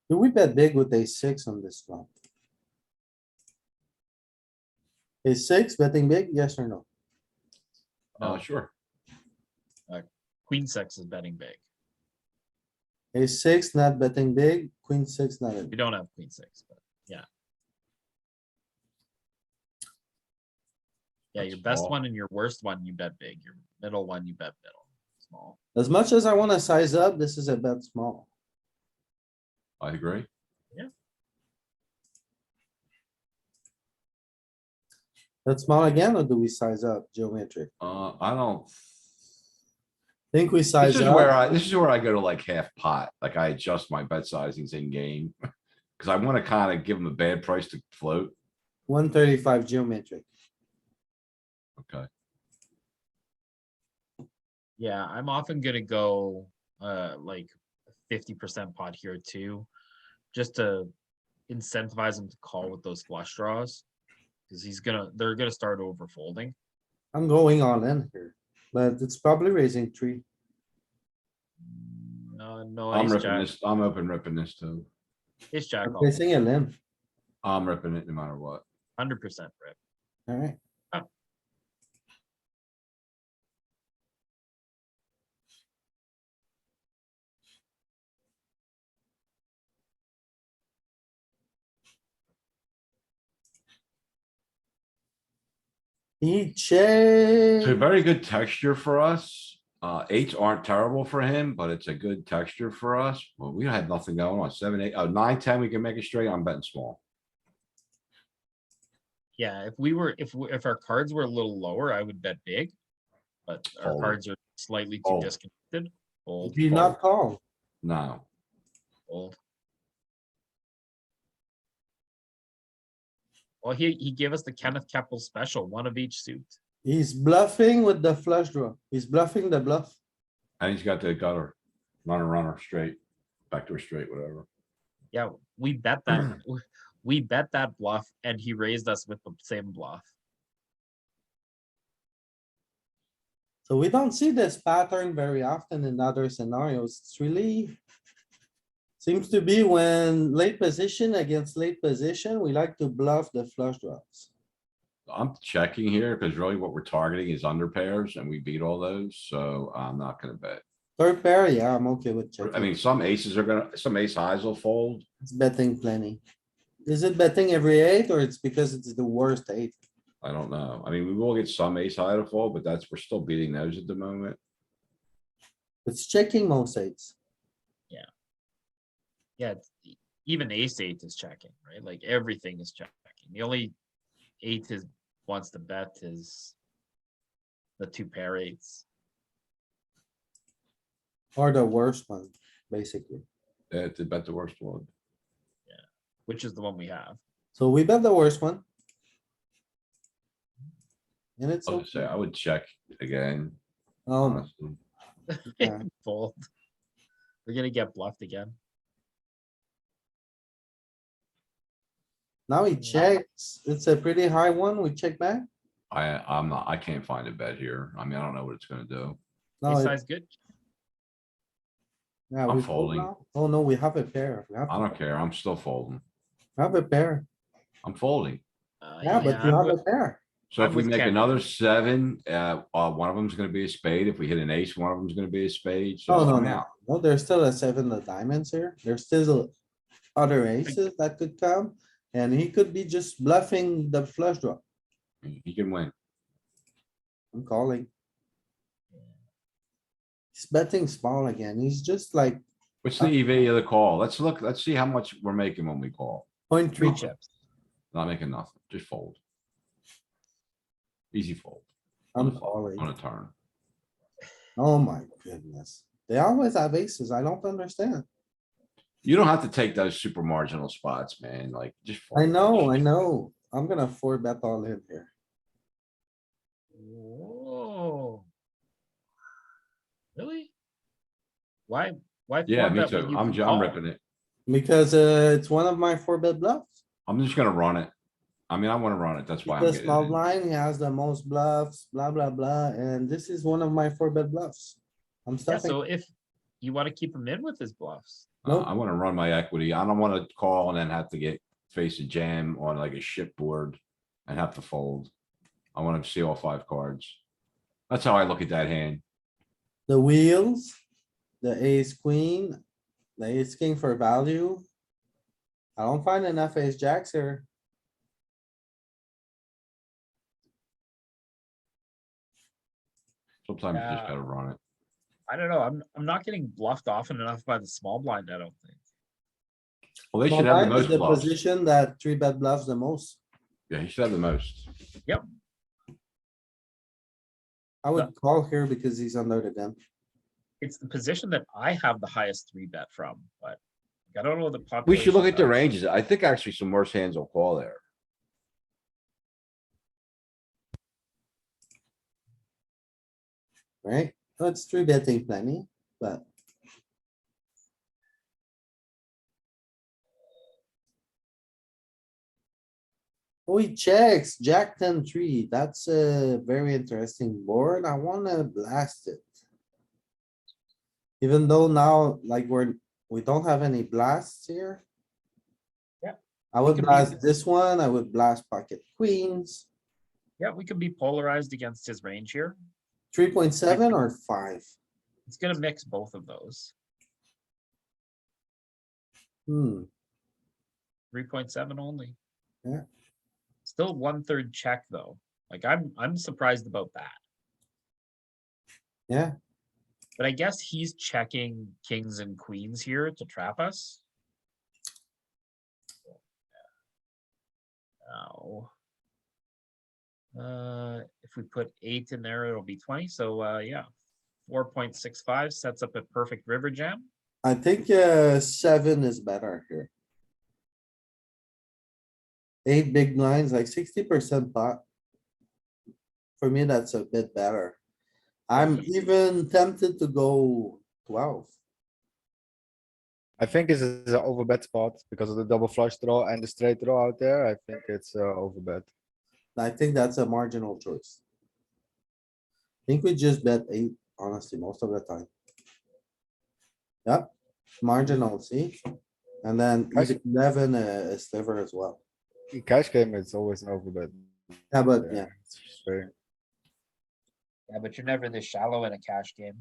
Do we bet big with a six on this flop? A six betting big, yes or no? No. Sure. Queen six is betting big. A six not betting big, queen six not We in. don't have queen six, but yeah. Yeah, your That's best small. one and your worst one, you bet big. Your middle one, you bet middle, small. As much as I wanna size up, this is a bet small. I agree. Bet small again, or do we size up geometric? I don't. Think we This size is where up. this is where I go to like half pot, like I adjust my bet sizings in game. Cause I wanna kinda give them a bad price to float. 135 geometric. Okay. Yeah, I'm often gonna go like 50% pot here too, just to incentivize him to call with those flush draws. Cause they're gonna start over folding. I'm going all in here, but it's probably raising three. No, I'm ace ripping jack, this, I'm open ripping this too. ace jack, I'm Facing a limb, I'm ripping it no matter what. 100% rip. alright. Oh. He It's check. a very good texture for us. Eights aren't terrible for him, but it's a good texture for us. Well, we had nothing going on. 7, 8, 9, 10, we can make it straight. I'm betting small. Yeah, if our cards were a little lower, I would bet big. But our Fold. cards are slightly too Fold. disconnected. Fold, Do you not call? No, fold. Well, he gave us the Kenneth Keppel special, one of each suit. He's bluffing with the flush draw. He's bluffing the bluff. and he's got the gutter, runner straight, backdoor straight, whatever. Yeah, we bet that, we bet that bluff and he raised us with the same bluff. So we don't see this pattern very often in other scenarios. It's really. Seems to be when late position against late position, we like to bluff the flush draws. I'm checking here because really what we're targeting is under pairs and we beat all those, so I'm not gonna bet. Third pair, yeah, I'm okay with I checking. mean, some aces are gonna, some ace highs will fold. It's betting plenty. Is it betting every eight or it's because it's the worst eight? I don't know. I mean, we will get some ace high to fold, but we're still beating those at the moment. It's checking most eights. Yeah, even ace eight is checking, right? Like everything is checking. The only eight is wants to bet is the two pair eights. Or the worst one, basically. To bet the worst one. Which is the one we have. So we bet the worst one. And it's I would say okay. I would check again. Oh, my- honestly. Yeah. Fold. We're gonna get bluffed again. now he checks. It's a pretty high one. We check back. I can't find a bet here. I mean, I don't know what it's gonna do. No, Ace it- size good. yeah, I'm we fold folding. now. Oh, no, we have a pair. We have I to- don't care. I'm still folding. we have a pair. I'm folding. Yeah, but you I'm have with- a pair. So if I'm we with make Ken. another seven, one of them's gonna be a spade. If we hit an ace, one of them's gonna be a spade. Oh, So no, I'm no, out. no, there's still a seven of diamonds here. There's still other aces that could come. And he could be just bluffing the flush draw. He can win. I'm calling. He's betting small again. He's just like What's the EV of the call? Let's look, let's see how much we're making when we call. 0.3 Three chips. chips. Not making nothing. Just fold. Easy fold. I'm calling. On a turn. Oh my goodness. They always have aces. I don't understand. You don't have to take those super marginal spots, man. Like just. I fold. know, I know. I'm gonna four bet all in here. Whoa. Really? Why? Why? Yeah, four me bet when too. you I'm can call? ripping it. Because it's one of my four bet bluffs. I'm just gonna run it. I mean, I wanna run it. That's why I'm The getting small it. blind, he has the most bluffs, blah, blah, blah, and this is one of my four bet bluffs. I'm Yeah, stuffing. so if you want to keep him in with his bluffs, Nope. I wanna run my equity. I don't wanna call and then have to face a jam on like a shit board and have to fold. I wanna see all 5 cards. That's how I look at that hand. The wheels, the ace queen, the ace king for value. I don't find enough ace jacks here. Sometimes you just Yeah. gotta run it. I don't know. I'm not getting bluffed often enough by the small blind, I don't think. Well, they Small should have the blind is most the bluffs. position that three bet bluffs the most. Yeah, he should have the most. I would call here because he's under the gun. It's the position that I have the highest three bet from, but I don't know the population. We should look at the does. ranges. I think actually some worse hands will call there. Right? So it's three betting plenty, but. Oh, he checks, Jack 10-3. That's a very interesting board. I wanna blast it. Even though now, like, we don't have any blasts here. Yeah, I would can be- blast this one, I would blast pocket queens, Yeah, we can be polarized against his range here. 3.7 or 5. It's gonna mix both of those. 3.7 only. Yeah. Still 1/3 check though. Like I'm surprised about that. Yeah, But I guess he's checking kings and queens here to trap us. Now. If we put 8 in there, it'll be 20. So yeah, 4.65 sets up a perfect river jam. I think, 7 is better here. 8 big blinds, like 60% pot. For me, that's a bit better. I'm even tempted to go 12. I think this is an overbet spot because of the double flush draw and the straight draw out there. I think it's overbet. I think that's a marginal choice. I think we just bet 8, honestly, most of the time. Yep, marginal, see? And then Cash- even 11 a sliver as well. In cash game, it's always an overbet. Yeah, but yeah, It's straight. Yeah, but you're never this shallow in a cash game.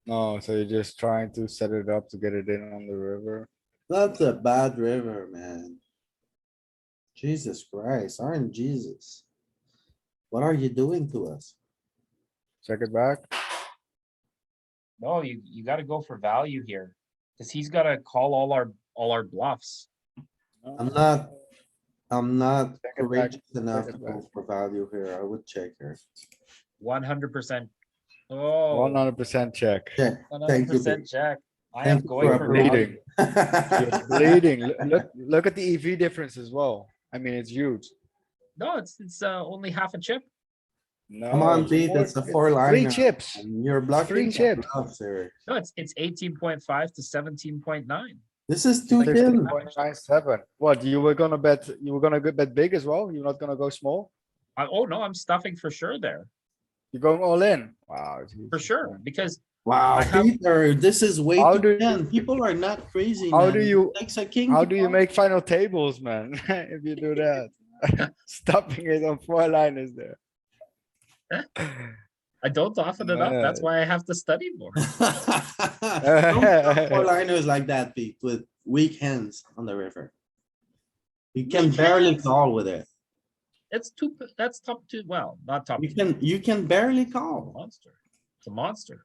No, so you're just trying to set it up to get it in on the river. that's a bad river, man. Jesus Christ, aren't Jesus? What are you doing to us? Check it back. No, you gotta go for value here. Cause he's gotta call all our bluffs. I'm not Check it back, courageous check enough it to back. go for value here. I would check here. 100%. Oh, 100% check. Yeah, thank you. 100% check. I Thank am you going for for bleeding. value. You're bleeding. Look at the EV difference as well. I mean, it's huge. No, it's only half a chip. No, Come on, it's Pete, more- it's a it's 4 liner. 3 chips. You're blocking. Three chips. bluffs here. No, it's 18.5 to 17.9. This is too thin. 15.97. What, you were gonna bet bet big as well? You're not gonna go small? Oh no, I'm stuffing for sure there. You're going all in? Wow. For Jesus sure. Christ. Because Wow, I have- Peter, this is way How too do thin. People are not crazy, how man. do you- It takes a king. How to do you call. make final tables, man? If you do that. Stuffing it on 4 liners there. I don't often enough. That's Man. why I have to study more. Don't 4 liners like that, Pete, with weak hands on the river. You can Weak barely hands? call with it. That's top two. Well, not top. You can barely call. Monster. It's a monster.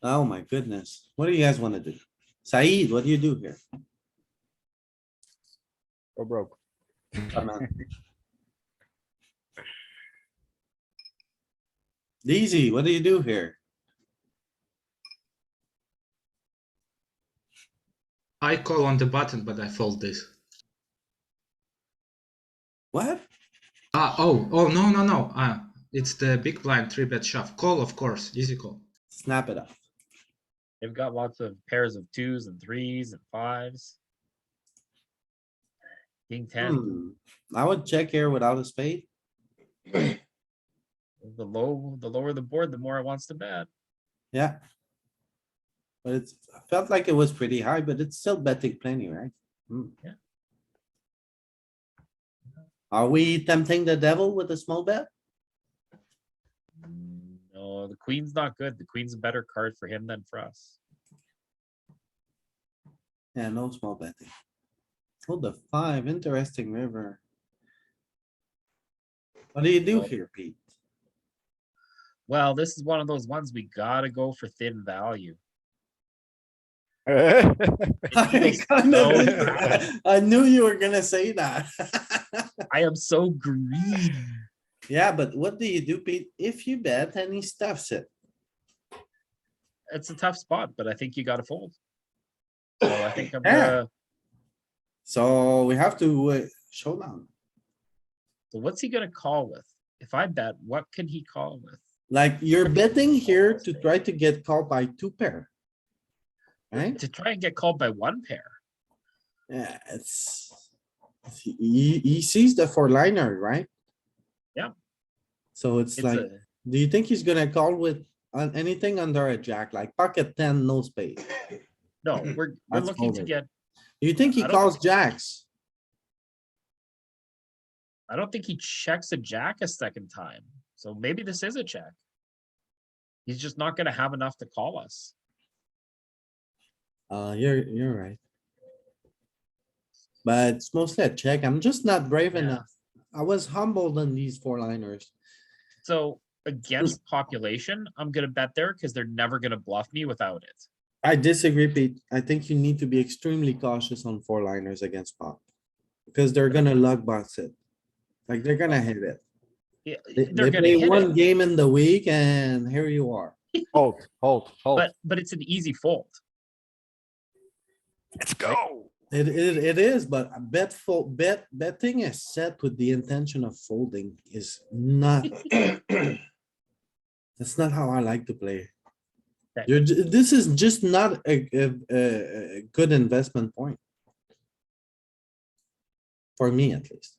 Oh my goodness. What do you guys wanna do? Saeed, what do you do here? Go broke. Come on. Easy, what do you do here? I call on the button, but I fold this. What? Oh, no. It's the big blind 3-bet shove. Call, of course, easy call. Snap it up. They've got lots of pairs of 2s and 3s and 5s. King 10. I would check here without a spade. The lower the board, the more it wants to bet. Yeah. But it's I felt like it was pretty high, but it's still betting plenty, right? Hmm. Yeah. Are we tempting the devil with a small bet? No, the queen's not good. The queen's a better card for him than for us. Yeah, no small betting. Oh, the 5, interesting river. What do you do here, Pete? Well, this is one of those ones we gotta go for thin value. I No. I knew you were gonna say that. I am so greedy. Yeah, but what do you do, Pete? If you bet and he stuffs it, It's a tough spot, but I think you gotta fold. So I think I'm Yeah. gonna. so we have to showdown. So what's he gonna call with? If I bet, what can he call with? Like you're betting here to try to get called by 2 pair. Right? To try and get called by 1 pair. Yeah, he sees the 4 liner, right? Yeah. So it's It's like, a, do you think he's gonna call with on anything under a jack, like pocket 10, no spade? no, we're That's looking to folded. get, Do you think he I don't- calls jacks? I don't think he checks a jack a second time. So maybe this is a check. He's just not gonna have enough to call us. You're right. But it's mostly a check. I'm just not brave Yeah. enough. I was humbled on these 4 liners. So against population, I'm gonna bet there because they're never gonna bluff me without it. I disagree, Pete. I think you need to be extremely cautious on 4 liners against pop. because they're gonna lug box it. Like, they're gonna hit it. Yeah, They they're gonna play hit one it, game in the week and here you are. Hold, hold, hold. but it's an easy fold. Let's go. It is, but betting is set with the intention of folding is not. That's not how I like to play. Okay. This is just not a good investment point. For me, at least.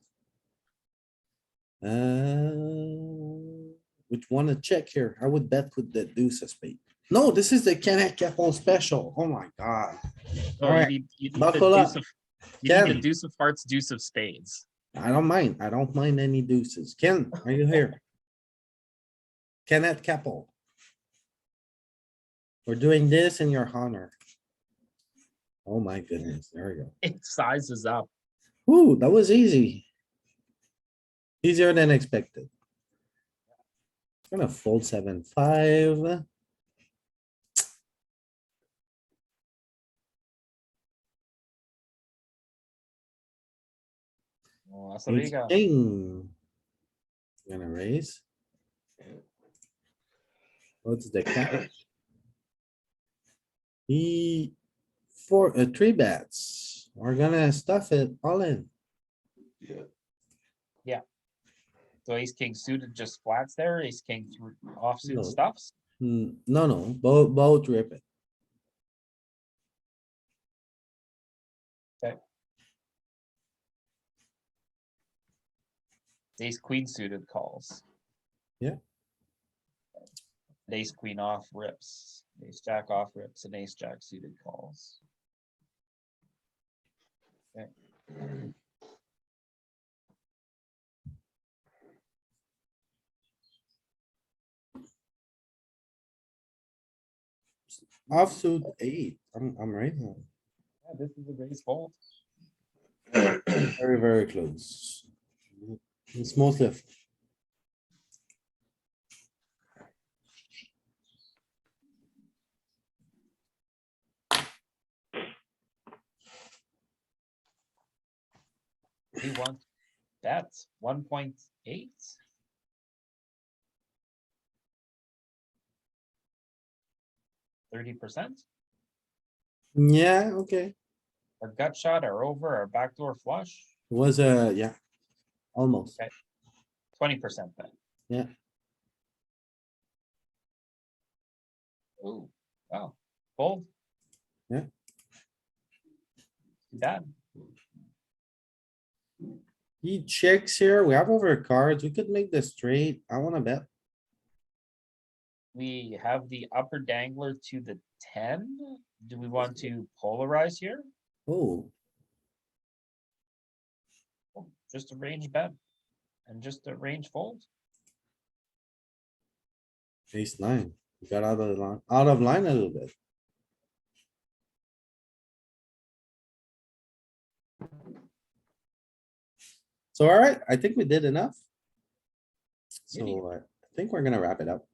Which one to check here? I would bet with the deuce of spade. No, this is the Kenneth Keppel special. Oh my god. Oh, Alright, you need the buckle up. deuce of, you need the Ken. deuce of hearts, deuce of spades. I don't mind. I don't mind any deuces. Ken, are you here? Kenneth Keppel. We're doing this in your honor. Oh my goodness, there we go. It sizes up. Ooh, that was easy. Easier than expected. Gonna fold 7-5. Oh, that's what you Ace got. king. Gonna raise. What's the catch? For a three bets. We're gonna stuff it all in. So ace king suited just flats there, ace king offsuit No. stuffs. No, both rip it. Ace queen suited calls. Yeah. Ace queen off rips, ace jack off rips, and ace jack suited calls. Okay. Offsuit 8. I'm right now. Yeah, this is a raise fold. Very, very close. It's mostly. We want that's 1.8. %. Yeah, okay. Our gut shot, our over, our backdoor flush, Was yeah, almost. 20% bet. Yeah. Ooh, wow, fold. Yeah. Too bad. He checks here. We have over cards. We could make this straight. I wanna bet. We have the upper dangler to the 10. Do we want to polarize here? Oh, Oh, just a range bet and just a range fold. ace 9. We got out of line a little bit. So alright, I think we did enough. So I think we're gonna wrap it up.